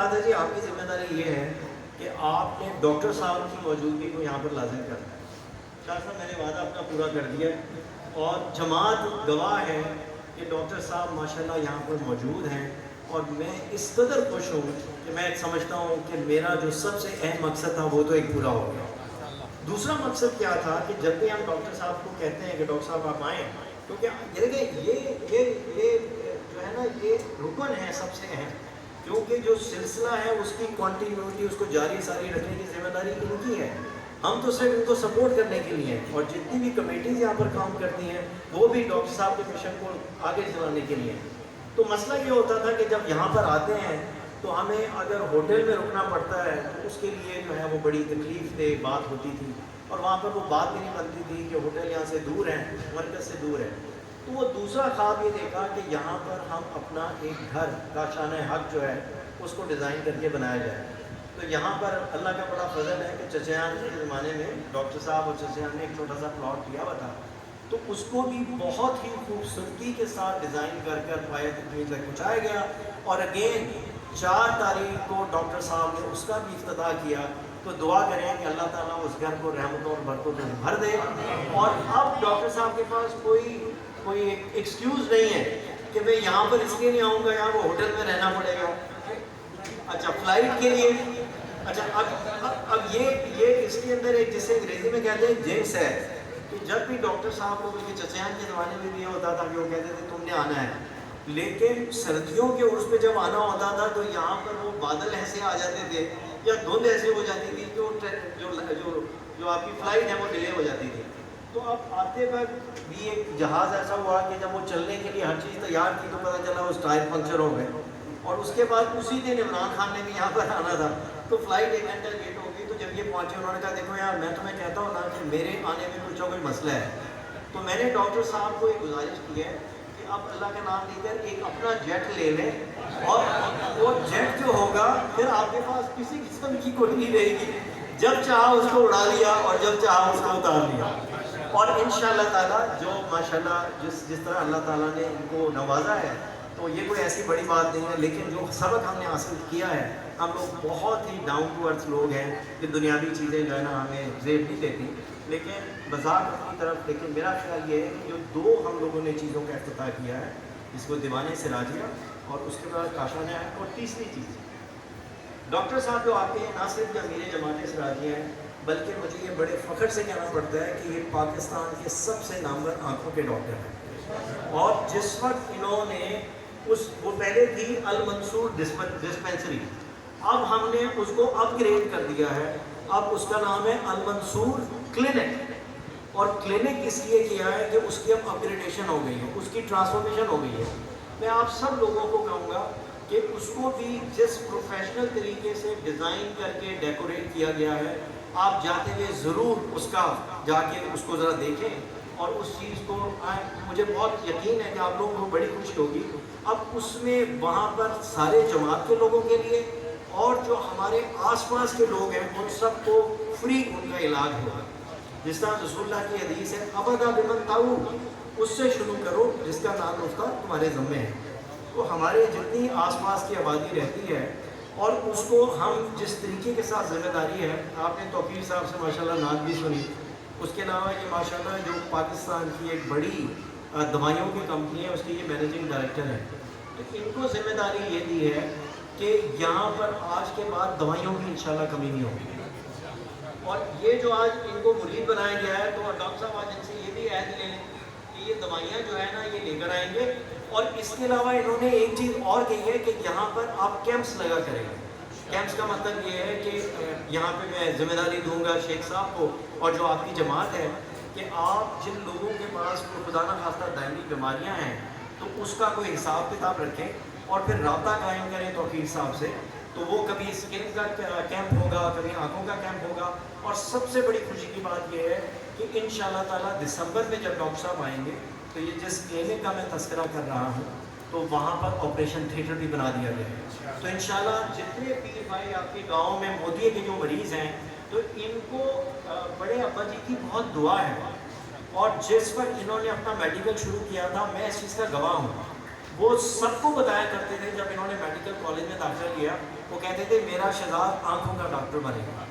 مراد ہے جی آپ کی ذمہ داری یہ ہے کہ آپ نے ڈاکٹر صاحب کی موجودگی کو یہاں پر لازم کرنا ہے. شاہ صاحب میں نے وعدہ اپنا پورا کر دیا ہے اور جماعت گواہ ہے کہ ڈاکٹر صاحب ماشاءاللہ یہاں پر موجود ہیں, اور میں اس قدر خوش ہوں کہ میں سمجھتا ہوں کہ میرا جو سب سے اہم مقصد تھا وہ تو ایک پورا ہو گیا. دوسرا مقصد کیا تھا کہ جب بھی ہم ڈاکٹر صاحب کو کہتے ہیں کہ ڈاکٹر صاحب آپ آئیں, کیونکہ یہ جو ہے نا یہ رکن ہے سب سے اہم, کیونکہ جو سلسلہ ہے اس کی کنٹینیوٹی اس کو جاری ساری رکھنے کی ذمہ داری ان کی ہے. ہم تو صرف ان کو سپورٹ کرنے کے لیے ہیں, اور جتنی بھی کمیٹیز یہاں پر کام کرتی ہیں وہ بھی ڈاکٹر صاحب کے مشن کو آگے چلانے کے لیے. تو مسئلہ یہ ہوتا تھا کہ جب یہاں پر آتے ہیں تو ہمیں اگر ہوٹل میں رکنا پڑتا ہے تو اس کے لیے جو ہے وہ بڑی تکلیف دہ بات ہوتی تھی, اور وہاں پر وہ بات بھی نہیں بنتی تھی کہ ہوٹل یہاں سے دور ہے, مرکز سے دور ہے. تو وہ دوسرا خواب یہ دیکھا کہ یہاں پر ہم اپنا ایک گھر کا شان حق جو ہے اس کو ڈیزائن کر کے بنایا جائے. تو یہاں پر اللہ کا بڑا فضل ہے کہ چچیان کے زمانے میں ڈاکٹر صاحب اور چچیان نے ایک چھوٹا سا پلاٹ کیا ہوا تھا, تو اس کو بھی بہت ہی خوبصورتی کے ساتھ ڈیزائن کر پایا تک پہنچایا گیا. اور اگین 4 تاریخ کو ڈاکٹر صاحب نے اس کا بھی افتتاح کیا. تو دعا کریں کہ اللہ تعالیٰ اس گھر کو رحمتوں اور برکتوں سے بھر دے. اور اب ڈاکٹر صاحب کے پاس کوئی ایکسکیوز نہیں ہے کہ میں یہاں پر اس لیے نہیں آؤں گا, یہاں وہ ہوٹل میں رہنا پڑے گا. اچھا فلائٹ کے لیے, اچھا اب یہ اس کے اندر ایک جسے انگریزی میں کہتے ہیں جنس ہے کہ جب بھی ڈاکٹر صاحب کو کے چچیان کے زمانے میں بھی یہ ہوتا تھا کہ وہ کہتے تھے تم نے آنا ہے, لیکن سردیوں کے عرس پہ جب آنا ہوتا تھا تو یہاں پر وہ بادل ایسے آ جاتے تھے یا دھند ایسے ہو جاتی تھی جو آپ کی فلائٹ ہے وہ ڈیلے ہو جاتی تھی. تو اب آتے وقت بھی ایک جہاز ایسا ہوا کہ جب وہ چلنے کے لیے ہر چیز تیار تھی تو پتہ چلا اس ٹائر پنکچر ہو گئے, اور اس کے بعد اسی دن عمران خان نے بھی یہاں پر آنا تھا تو فلائٹ 1 گھنٹہ لیٹ ہو گئی. تو جب یہ پہنچے انہوں نے کہا دیکھو یار میں تمہیں کہتا ہوں نا کہ میرے آنے میں کچھ نہ کوئی مسئلہ ہے. تو میں نے ڈاکٹر صاحب کو ایک گزارش کی ہے کہ اب اللہ کا نام لے کر ایک اپنا جیٹ لے لیں, اور وہ جیٹ جو ہوگا پھر آپ کے پاس کسی قسم کی کوئی نہیں رہے گی, جب چاہا اس کو اڑا لیا اور جب چاہا اس کو اتار لیا. اور انشاءاللہ تعالیٰ جو ماشاءاللہ جس طرح اللہ تعالیٰ نے ان کو نوازا ہے تو یہ کوئی ایسی بڑی بات نہیں ہے, لیکن جو سبق ہم نے حاصل کیا ہے ہم لوگ بہت ہی ڈاؤن ٹو ارتھ لوگ ہیں کہ دنیاوی چیزیں جو ہے نا ہمیں زیب نہیں دیتی, لیکن مذاق کی طرف. لیکن میرا خیال یہ ہے کہ جو 2 ہم لوگوں نے چیزوں کا افتتاح کیا ہے, جس کو دیوانے سراجیہ اور اس کے بعد کاشانہ ہے, اور تیسری چیز ڈاکٹر صاحب جو آتے ہیں نہ صرف امیر جماعت سراجیہ ہیں بلکہ مجھے یہ بڑے فخر سے کہنا پڑتا ہے کہ یہ پاکستان کے سب سے نامور آنکھوں کے ڈاکٹر ہیں. اور جس وقت انہوں نے وہ پہلے تھی المنصور ڈسپینسری, اب ہم نے اس کو اپ گریڈ کر دیا ہے, اب اس کا نام ہے المنصور کلینک. اور کلینک اس لیے کیا ہے کہ اس کی اب اپگریڈیشن ہو گئی ہے, اس کی ٹرانسفارمیشن ہو گئی ہے. میں آپ سب لوگوں کو کہوں گا کہ اس کو بھی جس پروفیشنل طریقے سے ڈیزائن کر کے ڈیکوریٹ کیا گیا ہے آپ جاتے ہوئے ضرور اس کا جا کے اس کو ذرا دیکھیں, اور اس چیز کو مجھے بہت یقین ہے کہ آپ لوگوں کو بڑی خوشی ہوگی. اب اس میں وہاں پر سارے جماعت کے لوگوں کے لیے اور جو ہمارے آس پاس کے لوگ ہیں ان سب کو فری ان کا علاج ہوگا. جس طرح رسول اللہ کی حدیث ہے ابدا بمن تعود, اس سے شروع کرو جس کا نام اس کا تمہارے ذمے ہے. تو ہمارے جتنی آس پاس کی آبادی رہتی ہے اور اس کو ہم جس طریقے کے ساتھ ذمہ داری ہے, آپ نے توقیر صاحب سے ماشاءاللہ نعت بھی سنی, اس کے علاوہ یہ ماشاءاللہ جو پاکستان کی ایک بڑی دوائیوں کی کمپنی ہے اس کے یہ مینیجنگ ڈائریکٹر ہیں, تو ان کو ذمہ داری یہ دی ہے کہ یہاں پر آج کے بعد دوائیوں کی انشاءاللہ کمی نہیں ہوگی. اور یہ جو آج ان کو مرید بنایا گیا ہے تو ڈاکٹر صاحب آج ان سے یہ بھی عہد لے لیں کہ یہ دوائیاں جو ہے نا یہ لے کر آئیں گے. اور اس کے علاوہ انہوں نے ایک چیز اور کہی ہے کہ یہاں پر آپ کیمپس لگا کریں گے. کیمپس کا مطلب یہ ہے کہ یہاں پہ میں ذمہ داری دوں گا شیخ صاحب کو اور جو آپ کی جماعت ہے کہ آپ جن لوگوں کے پاس خدا نہ خواستہ دائمی بیماریاں ہیں تو اس کا کوئی حساب کتاب رکھیں اور پھر رابطہ قائم کریں توقیر صاحب سے. تو وہ کبھی اسکن کا کیمپ ہوگا, کبھی آنکھوں کا کیمپ ہوگا. اور سب سے بڑی خوشی کی بات یہ ہے کہ انشاءاللہ تعالیٰ دسمبر میں جب ڈاکٹر صاحب آئیں گے تو یہ جس کلینک کا میں تذکرہ کر رہا ہوں تو وہاں پر آپریشن تھیٹر بھی بنا دیا گیا ہے. تو انشاءاللہ جتنے پیر بھائی آپ کے گاؤں میں مودیے کے جو مریض ہیں تو ان کو بڑے ابا جی کی بہت دعا ہے. اور جس وقت انہوں نے اپنا میڈیکل شروع کیا تھا میں اس چیز کا گواہ ہوں, وہ سب کو بتایا کرتے تھے جب انہوں نے میڈیکل کالج میں داخلہ لیا، وہ کہتے تھے میرا شہزاد آنکھوں کا ڈاکٹر بنے گا.